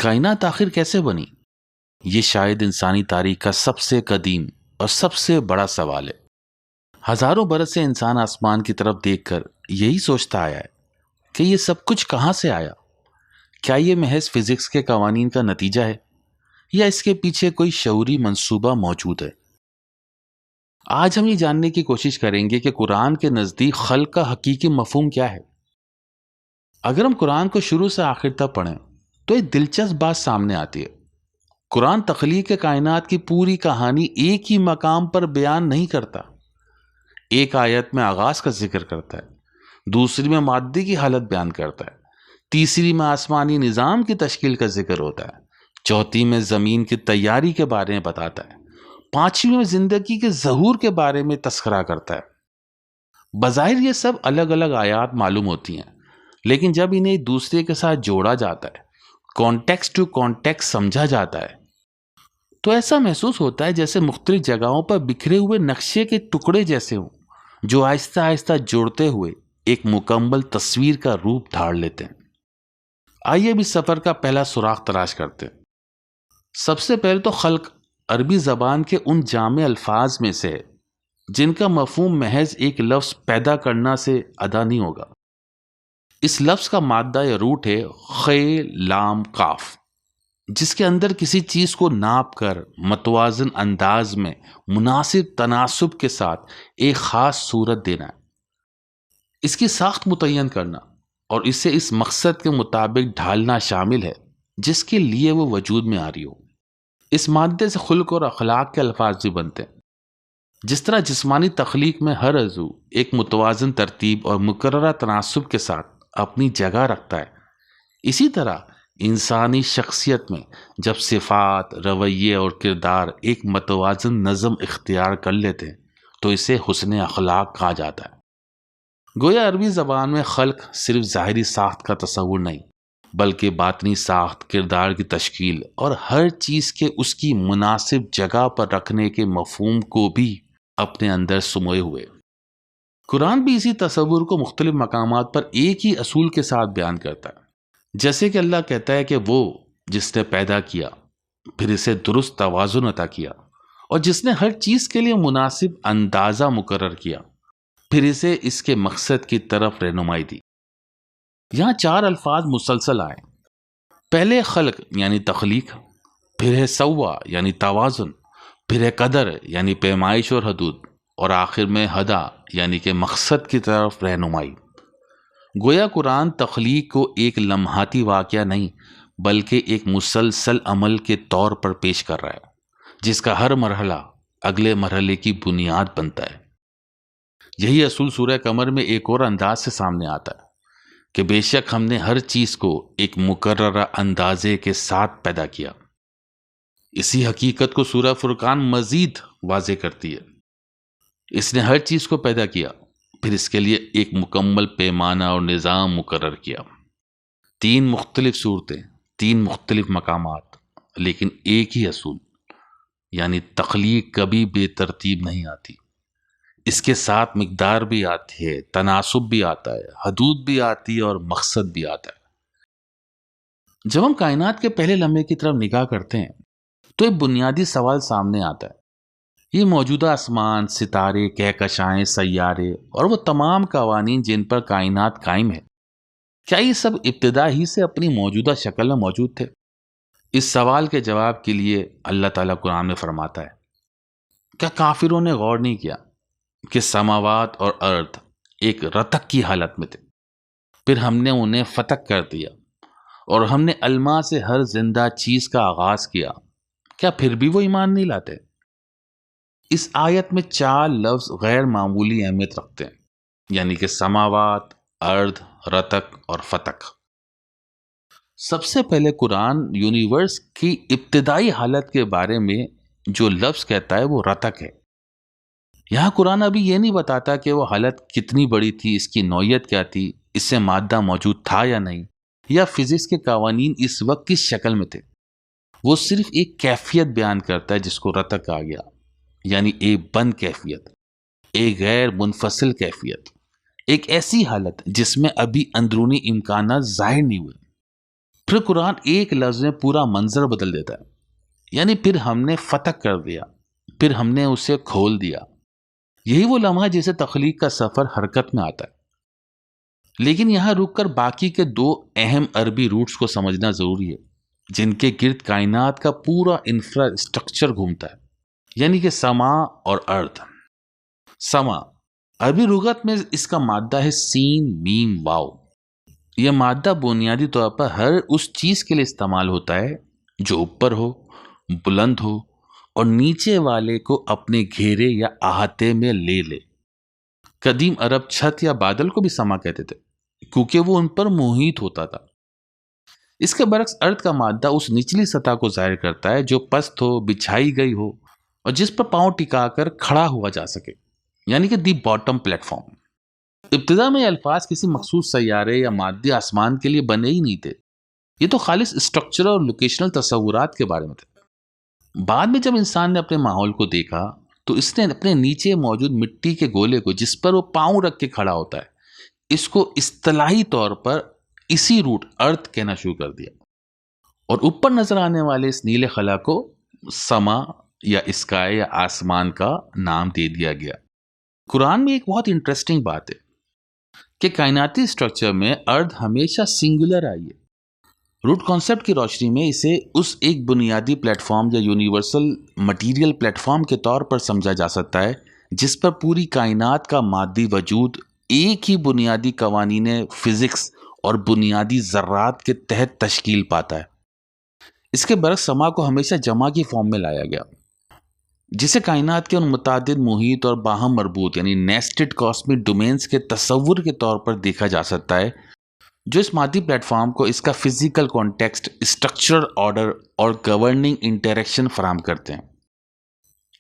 کائنات آخر کیسے بنی؟ یہ شاید انسانی تاریخ کا سب سے قدیم اور سب سے بڑا سوال ہے۔ ہزاروں برس سے انسان آسمان کی طرف دیکھ کر یہی سوچتا آیا ہے کہ یہ سب کچھ کہاں سے آیا؟ کیا یہ محض فزکس کے قوانین کا نتیجہ ہے یا اس کے پیچھے کوئی شعوری منصوبہ موجود ہے؟ آج ہم یہ جاننے کی کوشش کریں گے کہ قرآن کے نزدیک خلق کا حقیقی مفہوم کیا ہے۔ اگر ہم قرآن کو شروع سے آخر تک پڑھیں تو ایک دلچسپ بات سامنے آتی ہے۔ قرآن تخلیق کائنات کی پوری کہانی ایک ہی مقام پر بیان نہیں کرتا۔ ایک آیت میں آغاز کا ذکر کرتا ہے، دوسری میں مادے کی حالت بیان کرتا ہے، تیسری میں آسمانی نظام کی تشکیل کا ذکر ہوتا ہے، چوتھی میں زمین کی تیاری کے بارے میں بتاتا ہے، پانچویں میں زندگی کے ظہور کے بارے میں تذکرہ کرتا ہے۔ بظاہر یہ سب الگ الگ آیات معلوم ہوتی ہیں، لیکن جب انہیں ایک دوسرے کے ساتھ جوڑا جاتا ہے، کانٹیکسٹ ٹو کانٹیکسٹ سمجھا جاتا ہے، تو ایسا محسوس ہوتا ہے جیسے مختلف جگہوں پر بکھرے ہوئے نقشے کے ٹکڑے جیسے ہوں، جو آہستہ آہستہ جوڑتے ہوئے ایک مکمل تصویر کا روپ دھار لیتے ہیں۔ آئیے بھی سفر کا پہلا سراغ تلاش کرتے ہیں۔ سب سے پہلے تو خلق عربی زبان کے ان جامع الفاظ میں سے ہے جن کا مفہوم محض ایک لفظ پیدا کرنا سے ادا نہیں ہوگا۔ اس لفظ کا مادہ یا روٹ ہے خے لام کاف، جس کے اندر کسی چیز کو ناپ کر متوازن انداز میں مناسب تناسب کے ساتھ ایک خاص صورت دینا ہے، اس کی ساخت متعین کرنا اور اسے اس مقصد کے مطابق ڈھالنا شامل ہے جس کے لیے وہ وجود میں آ رہی ہو۔ اس مادے سے خلق اور اخلاق کے الفاظ بھی بنتے ہیں۔ جس طرح جسمانی تخلیق میں ہر عضو ایک متوازن ترتیب اور مقررہ تناسب کے ساتھ اپنی جگہ رکھتا ہے، اسی طرح انسانی شخصیت میں جب صفات، رویے اور کردار ایک متوازن نظم اختیار کر لیتے ہیں تو اسے حسن اخلاق کہا جاتا ہے۔ گویا عربی زبان میں خلق صرف ظاہری ساخت کا تصور نہیں، بلکہ باطنی ساخت، کردار کی تشکیل اور ہر چیز کے اس کی مناسب جگہ پر رکھنے کے مفہوم کو بھی اپنے اندر سموئے ہوئے۔ قرآن بھی اسی تصور کو مختلف مقامات پر ایک ہی اصول کے ساتھ بیان کرتا ہے، جیسے کہ اللہ کہتا ہے کہ وہ جس نے پیدا کیا پھر اسے درست توازن عطا کیا، اور جس نے ہر چیز کے لیے مناسب اندازہ مقرر کیا پھر اسے اس کے مقصد کی طرف رہنمائی دی۔ یہاں چار الفاظ مسلسل آئے، پہلے خلق یعنی تخلیق، پھر ہے سوا یعنی توازن، پھر ہے قدر یعنی پیمائش اور حدود، اور آخر میں ہدا یعنی کہ مقصد کی طرف رہنمائی۔ گویا قرآن تخلیق کو ایک لمحاتی واقعہ نہیں بلکہ ایک مسلسل عمل کے طور پر پیش کر رہا ہے، جس کا ہر مرحلہ اگلے مرحلے کی بنیاد بنتا ہے۔ یہی اصول سورہ قمر میں ایک اور انداز سے سامنے آتا ہے کہ بے شک ہم نے ہر چیز کو ایک مقررہ اندازے کے ساتھ پیدا کیا۔ اسی حقیقت کو سورہ فرقان مزید واضح کرتی ہے۔ اس نے ہر چیز کو پیدا کیا، پھر اس کے لیے ایک مکمل پیمانہ اور نظام مقرر کیا۔ تین مختلف صورتیں، تین مختلف مقامات، لیکن ایک ہی اصول، یعنی تخلیق کبھی بے ترتیب نہیں آتی۔ اس کے ساتھ مقدار بھی آتی ہے، تناسب بھی آتا ہے، حدود بھی آتی ہے اور مقصد بھی آتا ہے۔ جب ہم کائنات کے پہلے لمحے کی طرف نگاہ کرتے ہیں تو ایک بنیادی سوال سامنے آتا ہے۔ یہ موجودہ آسمان، ستارے، کہکشائیں، سیارے اور وہ تمام قوانین جن پر کائنات قائم ہے، کیا یہ سب ابتدا ہی سے اپنی موجودہ شکل میں موجود تھے؟ اس سوال کے جواب کے لیے اللہ تعالیٰ قرآن میں فرماتا ہے، کیا کافروں نے غور نہیں کیا کہ سماوات اور ارض ایک رتق کی حالت میں تھے، پھر ہم نے انہیں فتق کر دیا اور ہم نے الماء سے ہر زندہ چیز کا آغاز کیا، کیا پھر بھی وہ ایمان نہیں لاتے؟ اس آیت میں چار لفظ غیر معمولی اہمیت رکھتے ہیں، یعنی کہ سماوات، ارض، رتق اور فتق۔ سب سے پہلے قرآن یونیورس کی ابتدائی حالت کے بارے میں جو لفظ کہتا ہے وہ رتق ہے۔ یہاں قرآن ابھی یہ نہیں بتاتا کہ وہ حالت کتنی بڑی تھی، اس کی نوعیت کیا تھی، اس سے مادہ موجود تھا یا نہیں، یا فزکس کے قوانین اس وقت کس شکل میں تھے۔ وہ صرف ایک کیفیت بیان کرتا ہے جس کو رتق کہا گیا، یعنی ایک بند کیفیت، ایک غیر منفصل کیفیت، ایک ایسی حالت جس میں ابھی اندرونی امکانات ظاہر نہیں ہوئے۔ پھر قرآن ایک لفظ میں پورا منظر بدل دیتا ہے، یعنی پھر ہم نے فتح کر دیا، پھر ہم نے اسے کھول دیا۔ یہی وہ لمحہ جسے تخلیق کا سفر حرکت میں آتا ہے۔ لیکن یہاں رک کر باقی کے دو اہم عربی روٹس کو سمجھنا ضروری ہے جن کے گرد کائنات کا پورا انفراسٹرکچر گھومتا ہے، یعنی کہ سما اور ارض۔ سما عربی لغت میں اس کا مادہ ہے سین میم واو۔ یہ مادہ بنیادی طور پر ہر اس چیز کے لیے استعمال ہوتا ہے جو اوپر ہو، بلند ہو اور نیچے والے کو اپنے گھیرے یا احاطے میں لے لے۔ قدیم عرب چھت یا بادل کو بھی سما کہتے تھے کیونکہ وہ ان پر محیط ہوتا تھا۔ اس کے برعکس ارض کا مادہ اس نچلی سطح کو ظاہر کرتا ہے جو پست ہو، بچھائی گئی ہو اور جس پر پاؤں ٹکا کر کھڑا ہوا جا سکے، یعنی کہ دی باٹم پلیٹ فارم۔ ابتدا میں یہ الفاظ کسی مخصوص سیارے یا مادی آسمان کے لیے بنے ہی نہیں تھے، یہ تو خالص اسٹرکچرل اور لوکیشنل تصورات کے بارے میں تھے۔ بعد میں جب انسان نے اپنے ماحول کو دیکھا تو اس نے اپنے نیچے موجود مٹی کے گولے کو جس پر وہ پاؤں رکھ کے کھڑا ہوتا ہے، اس کو اصطلاحی طور پر اسی روٹ ارتھ کہنا شروع کر دیا، اور اوپر نظر آنے والے اس نیلے خلا کو سما یا اسکائی یا آسمان کا نام دے دیا گیا۔ قرآن میں ایک بہت انٹرسٹنگ بات ہے کہ کائناتی اسٹرکچر میں ارتھ ہمیشہ سنگولر آئی ہے۔ روٹ کانسیپٹ کی روشنی میں اسے اس ایک بنیادی پلیٹ فارم یا یونیورسل مٹیریل پلیٹ فارم کے طور پر سمجھا جا سکتا ہے جس پر پوری کائنات کا مادی وجود ایک ہی بنیادی قوانین فزکس اور بنیادی ذرات کے تحت تشکیل پاتا ہے۔ اس کے برعکس سما کو ہمیشہ جمع کی فارم میں لایا گیا، جسے کائنات کے ان متعدد محیط اور باہم مربوط یعنی نیسٹڈ کاسمک ڈومینز کے تصور کے طور پر دیکھا جا سکتا ہے جو اس مادی پلیٹ فارم کو اس کا فزیکل کانٹیکسٹ، اسٹرکچرل آرڈر اور گورننگ انٹریکشن فراہم کرتے ہیں۔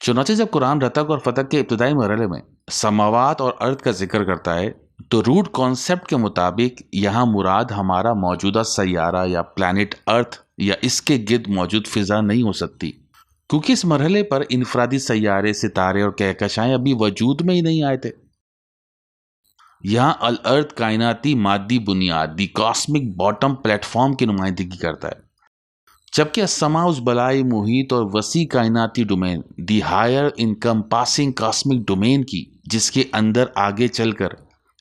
چنانچہ جب قرآن رتق اور فتق کے ابتدائی مرحلے میں سماوات اور ارض کا ذکر کرتا ہے تو روٹ کانسیپٹ کے مطابق یہاں مراد ہمارا موجودہ سیارہ یا پلانٹ ارتھ یا اس کے گرد موجود فضا نہیں ہو سکتی، کیونکہ اس مرحلے پر انفرادی سیارے، ستارے اور کہکشائیں ابھی وجود میں ہی نہیں آئے تھے۔ یہاں الارض کائناتی مادی بنیاد، دی کاسمک باٹم پلیٹ فارم کی نمائندگی کرتا ہے، جبکہ السما اس بلائی محیط اور وسیع کائناتی domain, the higher encompassing cosmic domain کی، جس کے اندر آگے چل کر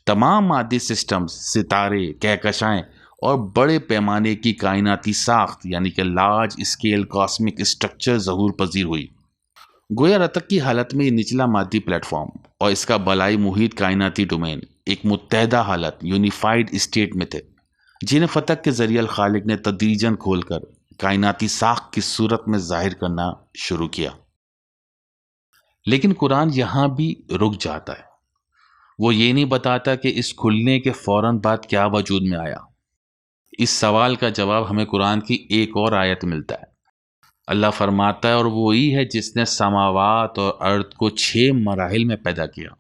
تمام مادی سسٹمز، ستارے، کہکشائیں اور بڑے پیمانے کی کائناتی ساخت یعنی کہ لارج اسکیل کاسمک اسٹرکچر ظہور پذیر ہوئی۔ گویا رتق کی حالت میں یہ نچلا مادی پلیٹ فارم اور اس کا بالائی محیط کائناتی ڈومین ایک متحدہ حالت، یونیفائیڈ اسٹیٹ میں تھے، جنہیں فتق کے ذریعے الخالق نے تدریجاً کھول کر کائناتی ساخت کی صورت میں ظاہر کرنا شروع کیا۔ لیکن قرآن یہاں بھی رک جاتا ہے۔ وہ یہ نہیں بتاتا کہ اس کھلنے کے فوراً بعد کیا وجود میں آیا۔ اس سوال کا جواب ہمیں قرآن کی ایک اور آیت ملتا ہے۔ اللہ فرماتا ہے، اور وہی ہے جس نے سماوات اور ارض کو 6 مراحل میں پیدا کیا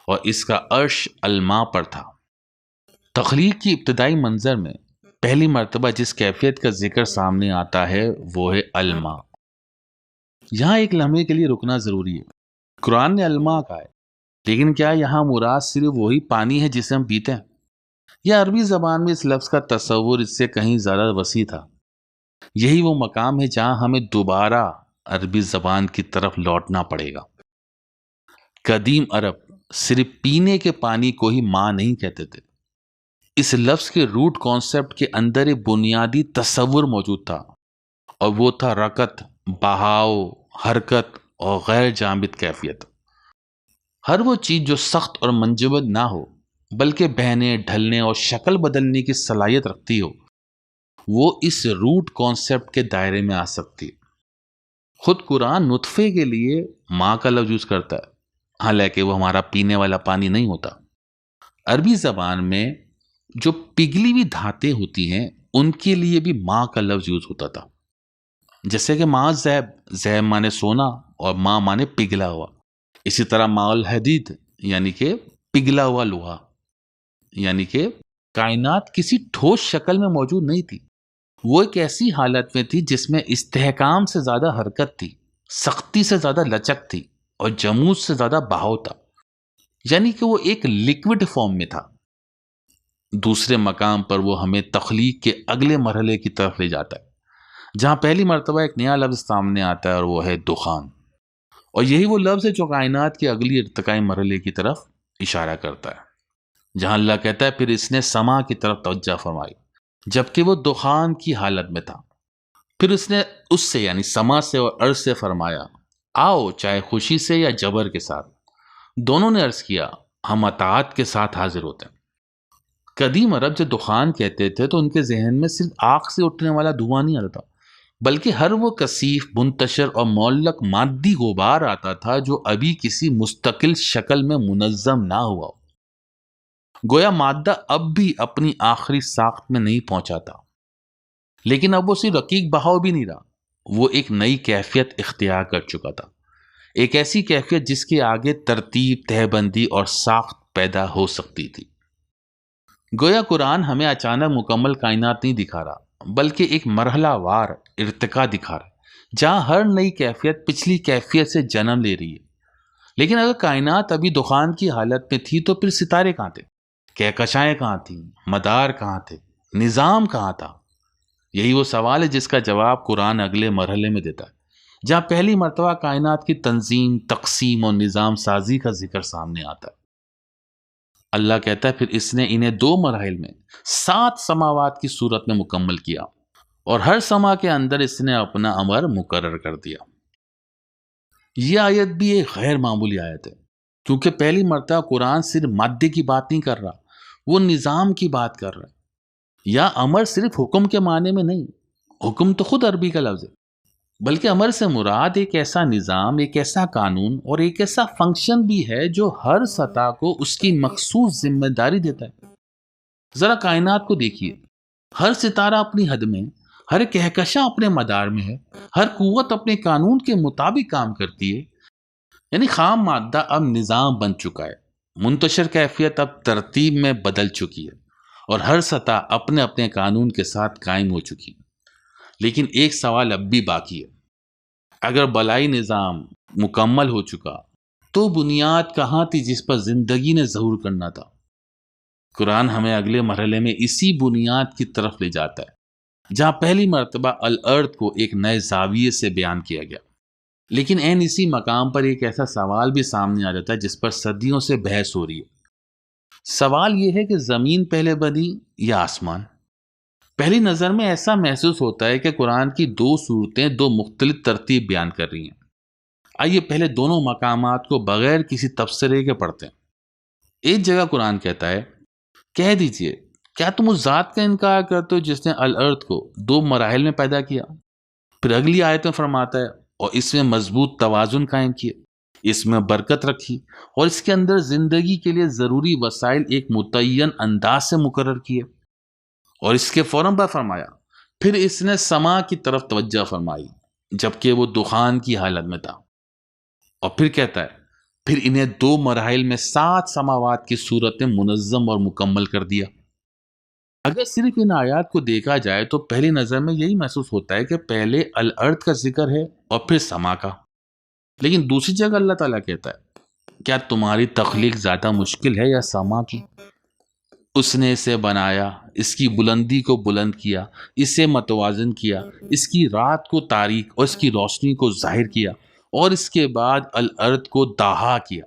اور اس کا عرش الماء پر تھا۔ تخلیق کی ابتدائی منظر میں پہلی مرتبہ جس کیفیت کا ذکر سامنے آتا ہے وہ ہے الماء۔ یہاں ایک لمحے کے لیے رکنا ضروری ہے۔ قرآن نے الماء کہا ہے، لیکن کیا یہاں مراد صرف وہی پانی ہے جسے ہم پیتے ہیں؟ یا عربی زبان میں اس لفظ کا تصور اس سے کہیں زیادہ وسیع تھا؟ یہی وہ مقام ہے جہاں ہمیں دوبارہ عربی زبان کی طرف لوٹنا پڑے گا۔ قدیم عرب صرف پینے کے پانی کو ہی ماں نہیں کہتے تھے۔ اس لفظ کے روٹ کانسیپٹ کے اندر ایک بنیادی تصور موجود تھا، اور وہ تھا رکت، بہاؤ، حرکت اور غیر جامد کیفیت۔ ہر وہ چیز جو سخت اور منجمد نہ ہو بلکہ بہنے، ڈھلنے اور شکل بدلنے کی صلاحیت رکھتی ہو، وہ اس روٹ کانسیپٹ کے دائرے میں آ سکتی ہے۔ خود قرآن نطفے کے لیے ماں کا لفظ یوز کرتا ہے، حالانکہ وہ ہمارا پینے والا پانی نہیں ہوتا۔ عربی زبان میں جو پگھلی ہوئی دھاتیں ہوتی ہیں ان کے لیے بھی ماں کا لفظ یوز ہوتا تھا، جیسے کہ ماں زیب، زیب مانے سونا اور ماں مانے پگھلا ہوا۔ اسی طرح ماء الحدید یعنی کہ پگھلا ہوا لوہا، یعنی کہ کائنات کسی ٹھوس شکل میں موجود نہیں تھی، وہ ایک ایسی حالت میں تھی جس میں استحکام سے زیادہ حرکت تھی، سختی سے زیادہ لچک تھی اور جمود سے زیادہ بہاؤ تھا، یعنی کہ وہ ایک لیکوڈ فارم میں تھا۔ دوسرے مقام پر وہ ہمیں تخلیق کے اگلے مرحلے کی طرف لے جاتا ہے، جہاں پہلی مرتبہ ایک نیا لفظ سامنے آتا ہے اور وہ ہے دخان، اور یہی وہ لفظ ہے جو کائنات کے اگلی ارتقائی مرحلے کی طرف اشارہ کرتا ہے، جہاں اللہ کہتا ہے پھر اس نے سما کی طرف توجہ فرمائی جبکہ وہ دخان کی حالت میں تھا، پھر اس نے اس سے یعنی سما سے اور عرض سے فرمایا آؤ، چاہے خوشی سے یا جبر کے ساتھ۔ دونوں نے عرض کیا ہم اطاعت کے ساتھ حاضر ہوتے ہیں۔ قدیم عرب جب دخان کہتے تھے تو ان کے ذہن میں صرف آگ سے اٹھنے والا دھواں نہیں آتا، بلکہ ہر وہ کثیف، منتشر اور معلق مادی غبار آتا تھا جو ابھی کسی مستقل شکل میں منظم نہ ہوا ہو۔ گویا مادہ اب بھی اپنی آخری ساخت میں نہیں پہنچا تھا، لیکن اب وہ صرف رقیق بہاؤ بھی نہیں رہا، وہ ایک نئی کیفیت اختیار کر چکا تھا، ایک ایسی کیفیت جس کے آگے ترتیب، تہہ بندی اور ساخت پیدا ہو سکتی تھی۔ گویا قرآن ہمیں اچانک مکمل کائنات نہیں دکھا رہا، بلکہ ایک مرحلہ وار ارتقا دکھا رہا ہے، جہاں ہر نئی کیفیت پچھلی کیفیت سے جنم لے رہی ہے۔ لیکن اگر کائنات ابھی دخان کی حالت میں تھی تو پھر ستارے کہاں تھے؟ کہکشائیں کہاں تھیں؟ مدار کہاں تھے؟ نظام کہاں تھا؟ یہی وہ سوال ہے جس کا جواب قرآن اگلے مرحلے میں دیتا ہے، جہاں پہلی مرتبہ کائنات کی تنظیم، تقسیم اور نظام سازی کا ذکر سامنے آتا ہے۔ اللہ کہتا ہے پھر اس نے انہیں 2 مراحل میں 7 سماوات کی صورت میں مکمل کیا، اور ہر سما کے اندر اس نے اپنا امر مقرر کر دیا۔ یہ آیت بھی ایک غیر معمولی آیت ہے، کیونکہ پہلی مرتبہ قرآن صرف مادے کی بات نہیں کر رہا، وہ نظام کی بات کر رہا ہے۔ یا امر صرف حکم کے معنی میں نہیں، حکم تو خود عربی کا لفظ ہے، بلکہ امر سے مراد ایک ایسا نظام، ایک ایسا قانون اور ایک ایسا فنکشن بھی ہے جو ہر سطح کو اس کی مخصوص ذمہ داری دیتا ہے۔ ذرا کائنات کو دیکھیے، ہر ستارہ اپنی حد میں، ہر کہکشاں اپنے مدار میں ہے، ہر قوت اپنے قانون کے مطابق کام کرتی ہے۔ یعنی خام مادہ اب نظام بن چکا ہے، منتشر کیفیت اب ترتیب میں بدل چکی ہے، اور ہر سطح اپنے اپنے قانون کے ساتھ قائم ہو چکی ہے۔ لیکن ایک سوال اب بھی باقی ہے، اگر بلائی نظام مکمل ہو چکا تو بنیاد کہاں تھی جس پر زندگی نے ظہور کرنا تھا؟ قرآن ہمیں اگلے مرحلے میں اسی بنیاد کی طرف لے جاتا ہے، جہاں پہلی مرتبہ الارض کو ایک نئے زاویے سے بیان کیا گیا۔ لیکن عین اسی مقام پر ایک ایسا سوال بھی سامنے آ جاتا ہے جس پر صدیوں سے بحث ہو رہی ہے۔ سوال یہ ہے کہ زمین پہلے بنی یا آسمان؟ پہلی نظر میں ایسا محسوس ہوتا ہے کہ قرآن کی 2 صورتیں 2 مختلف ترتیب بیان کر رہی ہیں۔ آئیے پہلے دونوں مقامات کو بغیر کسی تبصرے کے پڑھتے ہیں۔ ایک جگہ قرآن کہتا ہے کہہ دیجئے کیا تم اس ذات کا انکار کرتے ہو جس نے الارض کو 2 مراحل میں پیدا کیا؟ پھر اگلی آیت میں فرماتا ہے اور اس میں مضبوط توازن قائم کیے، اس میں برکت رکھی، اور اس کے اندر زندگی کے لیے ضروری وسائل ایک متعین انداز سے مقرر کیے۔ اور اس کے فوراً بعد فرمایا پھر اس نے سما کی طرف توجہ فرمائی جبکہ وہ دخان کی حالت میں تھا، اور پھر کہتا ہے پھر انہیں 2 مراحل میں 7 سماوات کی صورت میں منظم اور مکمل کر دیا۔ اگر صرف ان آیات کو دیکھا جائے تو پہلی نظر میں یہی محسوس ہوتا ہے کہ پہلے الارض کا ذکر ہے اور پھر سما کا، لیکن دوسری جگہ اللہ تعالیٰ کہتا ہے کیا تمہاری تخلیق زیادہ مشکل ہے یا سما کی؟ اس نے اسے بنایا، اس کی بلندی کو بلند کیا، اسے متوازن کیا، اس کی رات کو تاریک اور اس کی روشنی کو ظاہر کیا، اور اس کے بعد الارض کو دہا کیا،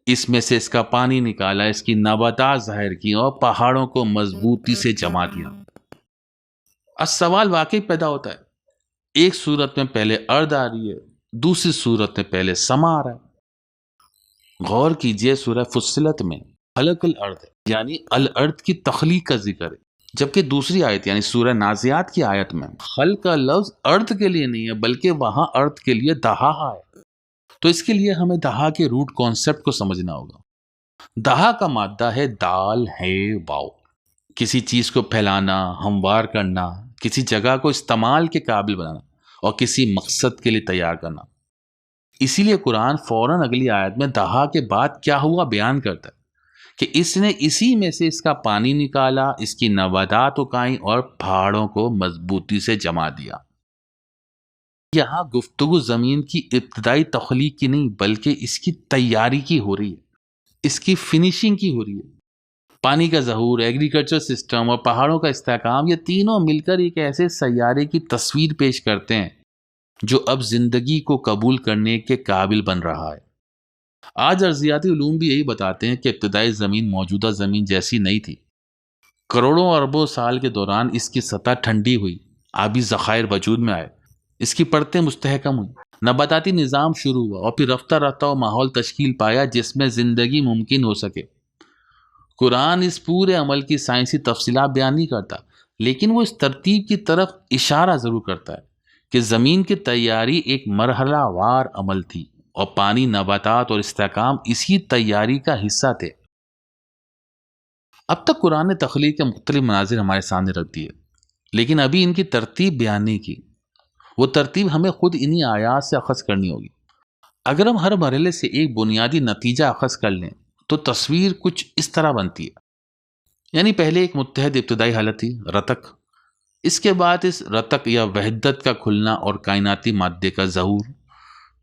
اس میں سے اس کا پانی نکالا، اس کی نباتات ظاہر کی اور پہاڑوں کو مضبوطی سے جما دیا۔ اب سوال واقعی پیدا ہوتا ہے، ایک صورت میں پہلے ارض آ رہی ہے، دوسری صورت میں پہلے سما آ رہا ہے۔ غور کیجئے سورہ فصلت میں خلق الارض یعنی الارض کی تخلیق کا ذکر ہے، جبکہ دوسری آیت یعنی سورہ نازعات کی آیت میں خلق کا لفظ ارض کے لیے نہیں ہے بلکہ وہاں ارض کے لیے دہا ہے۔ تو اس کے لیے ہمیں دہا کے روٹ کانسیپٹ کو سمجھنا ہوگا۔ دہا کا مادہ ہے دال ہے واو، کسی چیز کو پھیلانا، ہموار کرنا، کسی جگہ کو استعمال کے قابل بنانا اور کسی مقصد کے لیے تیار کرنا۔ اسی لیے قرآن فوراً اگلی آیت میں دہا کے بعد کیا ہوا بیان کرتا ہے کہ اس نے اسی میں سے اس کا پانی نکالا، اس کی نباتات اگائیں اور پہاڑوں کو مضبوطی سے جما دیا۔ یہاں گفتگو زمین کی ابتدائی تخلیق کی نہیں بلکہ اس کی تیاری کی ہو رہی ہے، اس کی فنیشنگ کی ہو رہی ہے۔ پانی کا ظہور، ایگریکلچر سسٹم اور پہاڑوں کا استحکام، یہ تینوں مل کر ایک ایسے سیارے کی تصویر پیش کرتے ہیں جو اب زندگی کو قبول کرنے کے قابل بن رہا ہے۔ آج ارضیاتی علوم بھی یہی بتاتے ہیں کہ ابتدائی زمین موجودہ زمین جیسی نہیں تھی۔ کروڑوں اربوں سال کے دوران اس کی سطح ٹھنڈی ہوئی، آبی ذخائر وجود میں آئے، اس کی پرتیں مستحکم ہوئی، نباتاتی نظام شروع ہوا اور پھر رفتہ رفتہ وہ ماحول تشکیل پایا جس میں زندگی ممکن ہو سکے۔ قرآن اس پورے عمل کی سائنسی تفصیلات بیان نہیں کرتا، لیکن وہ اس ترتیب کی طرف اشارہ ضرور کرتا ہے کہ زمین کی تیاری ایک مرحلہ وار عمل تھی اور پانی، نباتات اور استحکام اسی تیاری کا حصہ تھے۔ اب تک قرآن نے تخلیق کے مختلف مناظر ہمارے سامنے رکھ دیے، لیکن ابھی ان کی ترتیب بیان نہیں کی۔ وہ ترتیب ہمیں خود انہی آیات سے اخذ کرنی ہوگی۔ اگر ہم ہر مرحلے سے ایک بنیادی نتیجہ اخذ کر لیں تو تصویر کچھ اس طرح بنتی ہے۔ یعنی پہلے ایک متحد ابتدائی حالت تھی، رتق، اس کے بعد اس رتق یا وحدت کا کھلنا اور کائناتی مادے کا ظہور،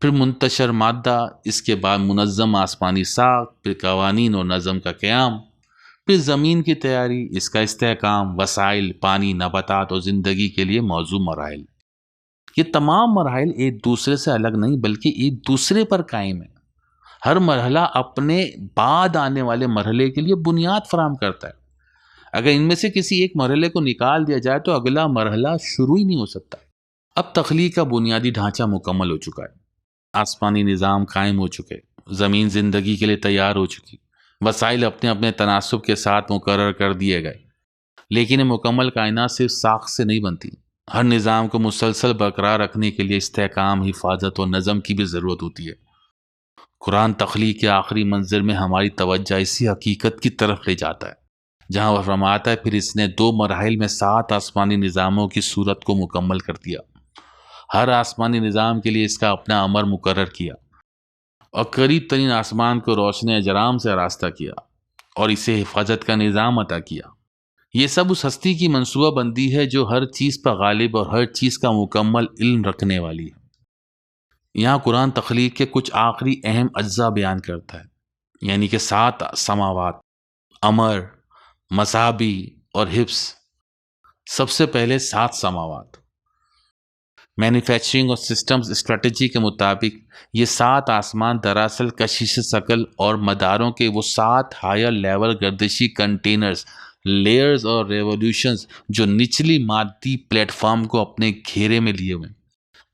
پھر منتشر مادہ، اس کے بعد منظم آسمانی ساخت، پھر قوانین اور نظم کا قیام، پھر زمین کی تیاری، اس کا استحکام، وسائل، پانی، نباتات اور زندگی کے لیے موزوں مراحل۔ یہ تمام مراحل ایک دوسرے سے الگ نہیں بلکہ ایک دوسرے پر قائم ہے۔ ہر مرحلہ اپنے بعد آنے والے مرحلے کے لیے بنیاد فراہم کرتا ہے۔ اگر ان میں سے کسی ایک مرحلے کو نکال دیا جائے تو اگلا مرحلہ شروع ہی نہیں ہو سکتا۔ اب تخلیق کا بنیادی ڈھانچہ مکمل ہو چکا ہے، آسمانی نظام قائم ہو چکے، زمین زندگی کے لیے تیار ہو چکی، وسائل اپنے اپنے تناسب کے ساتھ مقرر کر دیے گئے۔ لیکن یہ مکمل کائنات صرف ساخت سے نہیں بنتی، ہر نظام کو مسلسل برقرار رکھنے کے لیے استحکام، حفاظت اور نظم کی بھی ضرورت ہوتی ہے۔ قرآن تخلیق کے آخری منظر میں ہماری توجہ اسی حقیقت کی طرف لے جاتا ہے، جہاں وہ فرماتا ہے پھر اس نے 2 مراحل میں 7 آسمانی نظاموں کی صورت کو مکمل کر دیا، ہر آسمانی نظام کے لیے اس کا اپنا امر مقرر کیا اور قریب ترین آسمان کو روشن اجرام سے آراستہ کیا اور اسے حفاظت کا نظام عطا کیا۔ یہ سب اس ہستی کی منصوبہ بندی ہے جو ہر چیز پر غالب اور ہر چیز کا مکمل علم رکھنے والی ہے۔ یہاں قرآن تخلیق کے کچھ آخری اہم اجزاء بیان کرتا ہے، یعنی کہ 7 سماوات، امر، مصابی اور حفظ۔ سب سے پہلے 7 سماوات۔ مینوفیکچرنگ اور سسٹمز اسٹریٹجی کے مطابق یہ 7 آسمان دراصل کشش ثقل اور مداروں کے وہ 7 ہائر لیول گردشی کنٹینرز، لیئرز اور ریولیوشنز جو نچلی مادی پلیٹ فارم کو اپنے گھیرے میں لیے ہوئے ہیں۔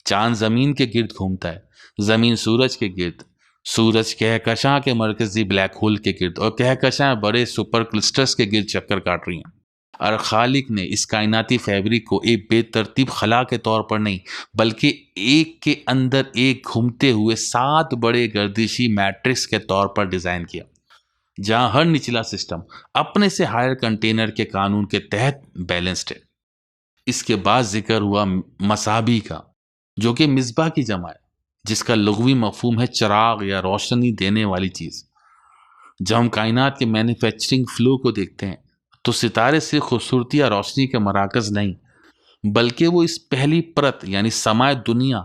چاند زمین کے گرد گھومتا ہے، زمین سورج کے گرد، سورج کہکشاں کے مرکزی بلیک ہول کے گرد اور کہکشاں بڑے سپر کلسٹرز کے گرد چکر کاٹ رہی ہیں۔ اور خالق نے اس کائناتی فیبرک کو ایک بے ترتیب خلا کے طور پر نہیں بلکہ ایک کے اندر ایک گھومتے ہوئے 7 بڑے گردشی میٹرکس کے طور پر ڈیزائن کیا، جہاں ہر نچلا سسٹم اپنے سے ہائر کنٹینر کے قانون کے تحت بیلنسڈ ہے۔ اس کے بعد ذکر ہوا مصابی کا، جو کہ مصباح کی جمع ہے، جس کا لغوی مفہوم ہے چراغ یا روشنی دینے والی چیز۔ جب ہم کائنات کے مینوفیکچرنگ فلو کو دیکھتے ہیں تو ستارے صرف خوبصورتی یا روشنی کے مراکز نہیں بلکہ وہ اس پہلی پرت یعنی سمائے دنیا،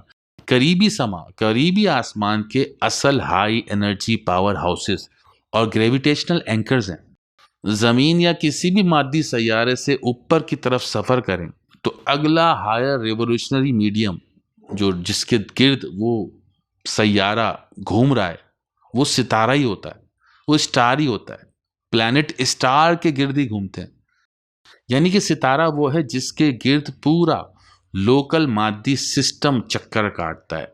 قریبی آسمان کے اصل ہائی انرجی پاور ہاؤسز اور گریویٹیشنل اینکرز ہیں۔ زمین یا کسی بھی مادی سیارے سے اوپر کی طرف سفر کریں تو اگلا ہائر ریولیوشنری میڈیم جس کے گرد وہ سیارہ گھوم رہا ہے وہ ستارہ ہی ہوتا ہے، وہ اسٹار ہی ہوتا ہے۔ پلانٹ اسٹار کے گرد ہی گھومتے ہیں، یعنی کہ ستارہ وہ ہے جس کے گرد پورا لوکل مادی سسٹم چکر کاٹتا ہے۔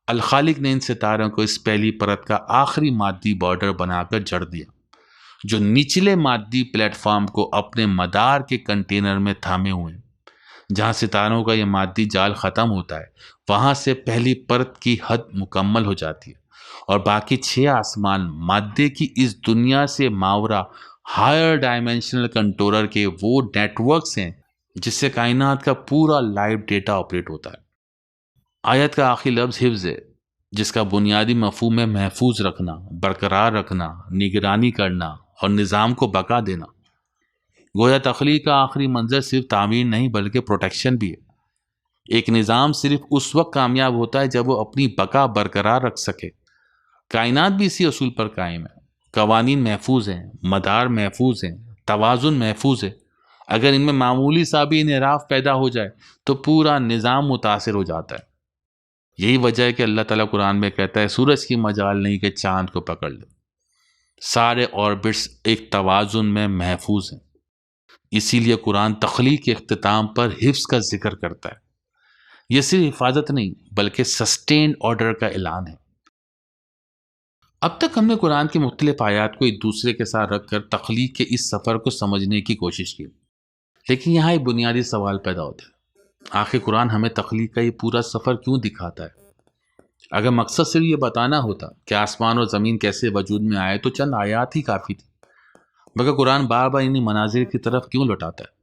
الخالق نے ان ستاروں کو اس پہلی پرت کا آخری مادی بارڈر بنا کر جڑ دیا، جو نچلے مادی پلیٹ فارم کو اپنے مدار کے کنٹینر میں تھامے ہوئے ہیں۔ جہاں ستاروں کا یہ مادی جال ختم ہوتا ہے وہاں سے پہلی پرت کی حد مکمل ہو جاتی ہے اور باقی 6 آسمان مادے کی اس دنیا سے ماورا ہائر ڈائمینشنل کنٹرولر کے وہ نیٹ ورکس ہیں جس سے کائنات کا پورا لائیو ڈیٹا آپریٹ ہوتا ہے۔ آیت کا آخری لفظ حفظ ہے، جس کا بنیادی مفہوم ہے محفوظ رکھنا، برقرار رکھنا، نگرانی کرنا اور نظام کو بقا دینا۔ گویا تخلیق کا آخری منظر صرف تعمیر نہیں بلکہ پروٹیکشن بھی ہے۔ ایک نظام صرف اس وقت کامیاب ہوتا ہے جب وہ اپنی بقا برقرار رکھ سکے۔ کائنات بھی اسی اصول پر قائم ہے۔ قوانین محفوظ ہیں، مدار محفوظ ہیں، توازن محفوظ ہے۔ اگر ان میں معمولی سا بھی انحراف پیدا ہو جائے تو پورا نظام متاثر ہو جاتا ہے۔ یہی وجہ ہے کہ اللہ تعالیٰ قرآن میں کہتا ہے سورج کی مجال نہیں کہ چاند کو پکڑ لے۔ سارے آربٹس ایک توازن میں محفوظ ہیں۔ اسی لیے قرآن تخلیق کے اختتام پر حفظ کا ذکر کرتا ہے۔ یہ صرف حفاظت نہیں بلکہ سسٹینڈ آرڈر کا اعلان ہے۔ اب تک ہم نے قرآن کی مختلف آیات کو ایک دوسرے کے ساتھ رکھ کر تخلیق کے اس سفر کو سمجھنے کی کوشش کی، لیکن یہاں ایک بنیادی سوال پیدا ہوتا ہے، آخر قرآن ہمیں تخلیق کا یہ پورا سفر کیوں دکھاتا ہے؟ اگر مقصد صرف یہ بتانا ہوتا کہ آسمان اور زمین کیسے وجود میں آئے تو چند آیات ہی کافی تھی، مگر قرآن بار بار انہی مناظر کی طرف کیوں لوٹاتا ہے؟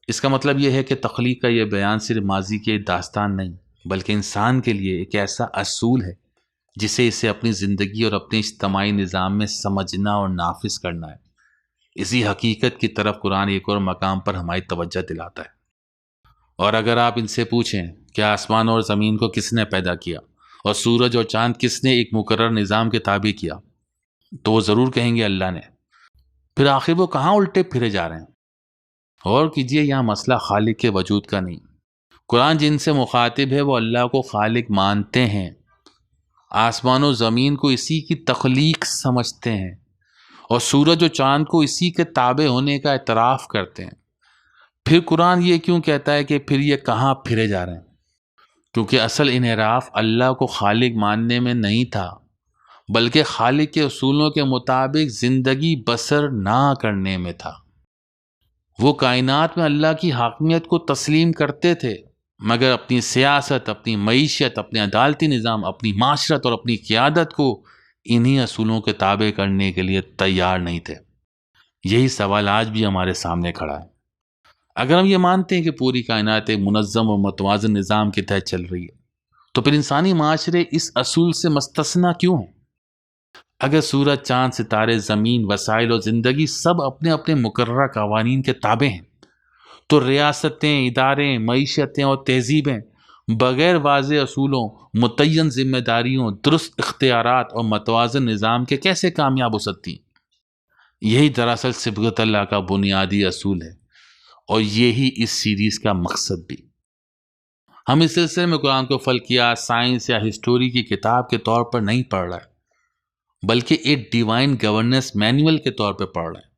اس کا مطلب یہ ہے کہ تخلیق کا یہ بیان صرف ماضی کی داستان نہیں بلکہ انسان کے لیے ایک ایسا اصول ہے جسے اسے اپنی زندگی اور اپنے اجتماعی نظام میں سمجھنا اور نافذ کرنا ہے۔ اسی حقیقت کی طرف قرآن ایک اور مقام پر ہماری توجہ دلاتا ہے۔ اور اگر آپ ان سے پوچھیں کہ آسمان اور زمین کو کس نے پیدا کیا اور سورج اور چاند کس نے ایک مقرر نظام کے تابع کیا، تو وہ ضرور کہیں گے اللہ نے۔ پھر آخر وہ کہاں الٹے پھرے جا رہے ہیں؟ اور کیجئے، یہاں مسئلہ خالق کے وجود کا نہیں۔ قرآن جن سے مخاطب ہے وہ اللہ کو خالق مانتے ہیں، آسمان و زمین کو اسی کی تخلیق سمجھتے ہیں اور سورج و چاند کو اسی کے تابع ہونے کا اعتراف کرتے ہیں۔ پھر قرآن یہ کیوں کہتا ہے کہ پھر یہ کہاں پھرے جا رہے ہیں؟ کیونکہ اصل انحراف اللہ کو خالق ماننے میں نہیں تھا بلکہ خالق کے اصولوں کے مطابق زندگی بسر نہ کرنے میں تھا۔ وہ کائنات میں اللہ کی حاکمیت کو تسلیم کرتے تھے مگر اپنی سیاست، اپنی معیشت، اپنے عدالتی نظام، اپنی معاشرت اور اپنی قیادت کو انہی اصولوں کے تابع کرنے کے لیے تیار نہیں تھے۔ یہی سوال آج بھی ہمارے سامنے کھڑا ہے۔ اگر ہم یہ مانتے ہیں کہ پوری کائنات ایک منظم اور متوازن نظام کے تحت چل رہی ہے تو پھر انسانی معاشرے اس اصول سے مستثنیٰ کیوں ہیں؟ اگر سورج، چاند، ستارے، زمین، وسائل اور زندگی سب اپنے اپنے مقررہ قوانین کے تابع ہیں تو ریاستیں، ادارے، معیشتیں اور تہذیبیں بغیر واضح اصولوں، متعین ذمہ داریوں، درست اختیارات اور متوازن نظام کے کیسے کامیاب ہو سکتی ہیں؟ یہی دراصل صبغت اللہ کا بنیادی اصول ہے اور یہی اس سیریز کا مقصد بھی۔ ہم اس سلسلے میں قرآن کو فلکیات، سائنس یا ہسٹوری کی کتاب کے طور پر نہیں پڑھ رہے بلکہ ایک ڈیوائن گورننس مینول کے طور پہ پڑھ رہے ہیں۔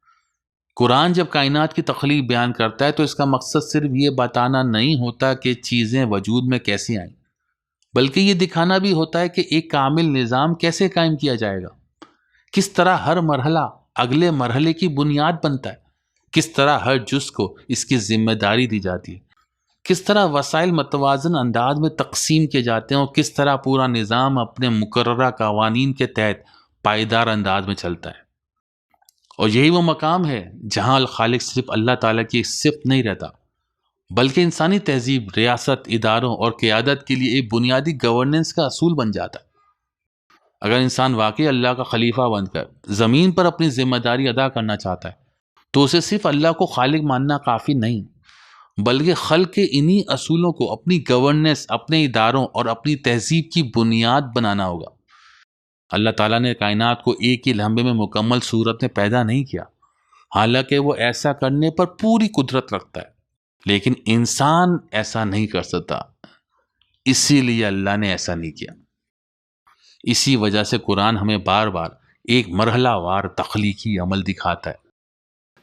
قرآن جب کائنات کی تخلیق بیان کرتا ہے تو اس کا مقصد صرف یہ بتانا نہیں ہوتا کہ چیزیں وجود میں کیسی آئیں، بلکہ یہ دکھانا بھی ہوتا ہے کہ ایک کامل نظام کیسے قائم کیا جائے گا، کس طرح ہر مرحلہ اگلے مرحلے کی بنیاد بنتا ہے، کس طرح ہر جز کو اس کی ذمہ داری دی جاتی ہے، کس طرح وسائل متوازن انداز میں تقسیم کیے جاتے ہیں اور کس طرح پورا نظام اپنے مقررہ قوانین کے تحت پائیدار انداز میں چلتا ہے۔ اور یہی وہ مقام ہے جہاں الخالق صرف اللہ تعالیٰ کی ایک صفت نہیں رہتا بلکہ انسانی تہذیب، ریاست، اداروں اور قیادت کے لیے ایک بنیادی گورننس کا اصول بن جاتا ہے۔ اگر انسان واقعی اللہ کا خلیفہ بن کر زمین پر اپنی ذمہ داری ادا کرنا چاہتا ہے تو اسے صرف اللہ کو خالق ماننا کافی نہیں بلکہ خلق کے انہی اصولوں کو اپنی گورننس، اپنے اداروں اور اپنی تہذیب کی بنیاد بنانا ہوگا۔ اللہ تعالیٰ نے کائنات کو ایک ہی لمحے میں مکمل صورت میں پیدا نہیں کیا، حالانکہ وہ ایسا کرنے پر پوری قدرت رکھتا ہے، لیکن انسان ایسا نہیں کر سکتا، اسی لیے اللہ نے ایسا نہیں کیا۔ اسی وجہ سے قرآن ہمیں بار بار ایک مرحلہ وار تخلیقی عمل دکھاتا ہے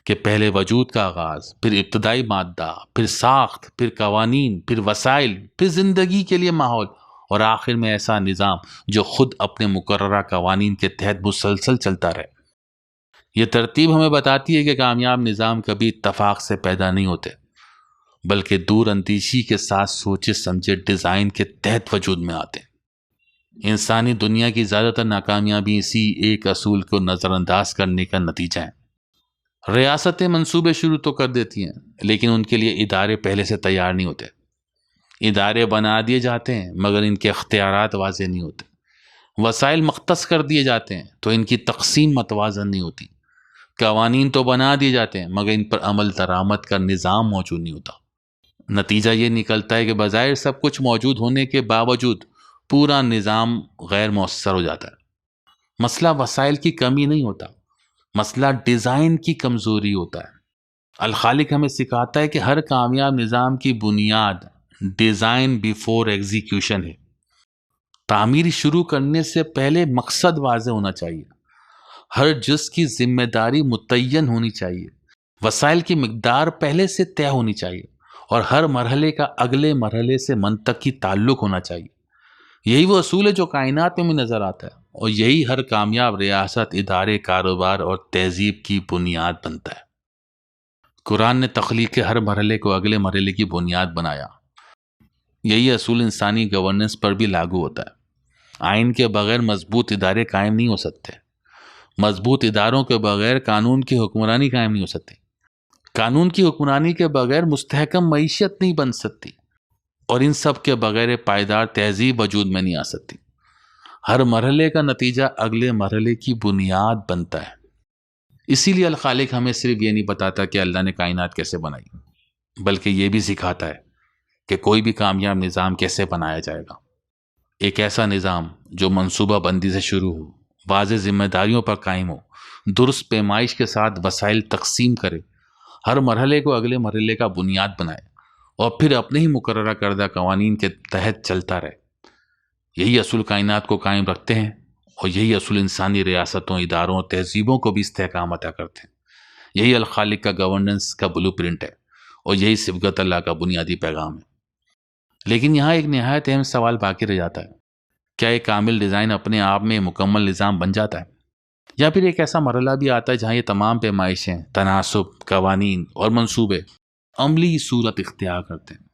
کہ پہلے وجود کا آغاز، پھر ابتدائی مادہ، پھر ساخت، پھر قوانین، پھر وسائل، پھر زندگی کے لیے ماحول اور آخر میں ایسا نظام جو خود اپنے مقررہ قوانین کے تحت مسلسل چلتا رہے۔ یہ ترتیب ہمیں بتاتی ہے کہ کامیاب نظام کبھی اتفاق سے پیدا نہیں ہوتے بلکہ دور اندیشی کے ساتھ سوچے سمجھے ڈیزائن کے تحت وجود میں آتے ہیں۔ انسانی دنیا کی زیادہ تر ناکامیابی اسی ایک اصول کو نظر انداز کرنے کا نتیجہ ہے۔ ریاستیں منصوبے شروع تو کر دیتی ہیں لیکن ان کے لیے ادارے پہلے سے تیار نہیں ہوتے۔ ادارے بنا دیے جاتے ہیں مگر ان کے اختیارات واضح نہیں ہوتے۔ وسائل مختص کر دیے جاتے ہیں تو ان کی تقسیم متوازن نہیں ہوتی۔ قوانین تو بنا دیے جاتے ہیں مگر ان پر عمل درآمد کا نظام موجود نہیں ہوتا۔ نتیجہ یہ نکلتا ہے کہ بظاہر سب کچھ موجود ہونے کے باوجود پورا نظام غیر مؤثر ہو جاتا ہے۔ مسئلہ وسائل کی کمی نہیں ہوتا، مسئلہ ڈیزائن کی کمزوری ہوتا ہے۔ الخالق ہمیں سکھاتا ہے کہ ہر کامیاب نظام کی بنیاد ڈیزائن بیفور ایگزیکیوشن ہے۔ تعمیر شروع کرنے سے پہلے مقصد واضح ہونا چاہیے، ہر جز کی ذمہ داری متعین ہونی چاہیے، وسائل کی مقدار پہلے سے طے ہونی چاہیے، اور ہر مرحلے کا اگلے مرحلے سے منطقی تعلق ہونا چاہیے۔ یہی وہ اصول ہے جو کائنات میں بھی نظر آتا ہے، اور یہی ہر کامیاب ریاست، ادارے، کاروبار اور تہذیب کی بنیاد بنتا ہے۔ قرآن نے تخلیق کے ہر مرحلے کو اگلے مرحلے کی بنیاد بنایا۔ یہی اصول انسانی گورننس پر بھی لاگو ہوتا ہے۔ آئین کے بغیر مضبوط ادارے قائم نہیں ہو سکتے، مضبوط اداروں کے بغیر قانون کی حکمرانی قائم نہیں ہو سکتی، قانون کی حکمرانی کے بغیر مستحکم معیشت نہیں بن سکتی، اور ان سب کے بغیر پائیدار تہذیب وجود میں نہیں آ سکتی۔ ہر مرحلے کا نتیجہ اگلے مرحلے کی بنیاد بنتا ہے۔ اسی لیے الخالق ہمیں صرف یہ نہیں بتاتا کہ اللہ نے کائنات کیسے بنائی، بلکہ یہ بھی سکھاتا ہے کہ کوئی بھی کامیاب نظام کیسے بنایا جائے گا۔ ایک ایسا نظام جو منصوبہ بندی سے شروع ہو، واضح ذمہ داریوں پر قائم ہو، درست پیمائش کے ساتھ وسائل تقسیم کرے، ہر مرحلے کو اگلے مرحلے کا بنیاد بنائے، اور پھر اپنے ہی مقررہ کردہ قوانین کے تحت چلتا رہے۔ یہی اصول کائنات کو قائم رکھتے ہیں، اور یہی اصول انسانی ریاستوں، اداروں اور تہذیبوں کو بھی استحکام عطا کرتے ہیں۔ یہی الخالق کا گورننس کا بلو پرنٹ ہے، اور یہی صبغت اللہ کا بنیادی پیغام ہے۔ لیکن یہاں ایک نہایت اہم سوال باقی رہ جاتا ہے، کیا ایک کامل ڈیزائن اپنے آپ میں مکمل نظام بن جاتا ہے، یا پھر ایک ایسا مرحلہ بھی آتا ہے جہاں یہ تمام پیمائشیں، تناسب، قوانین اور منصوبے عملی صورت اختیار کرتے ہیں؟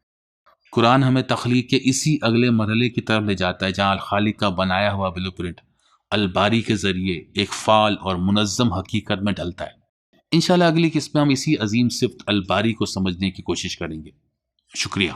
قرآن ہمیں تخلیق کے اسی اگلے مرحلے کی طرف لے جاتا ہے، جہاں الخالق کا بنایا ہوا بلو پرنٹ الباری کے ذریعے ایک فعال اور منظم حقیقت میں ڈلتا ہے۔ انشاءاللہ اگلی قسط میں ہم اسی عظیم صفت الباری کو سمجھنے کی کوشش کریں گے۔ شکریہ۔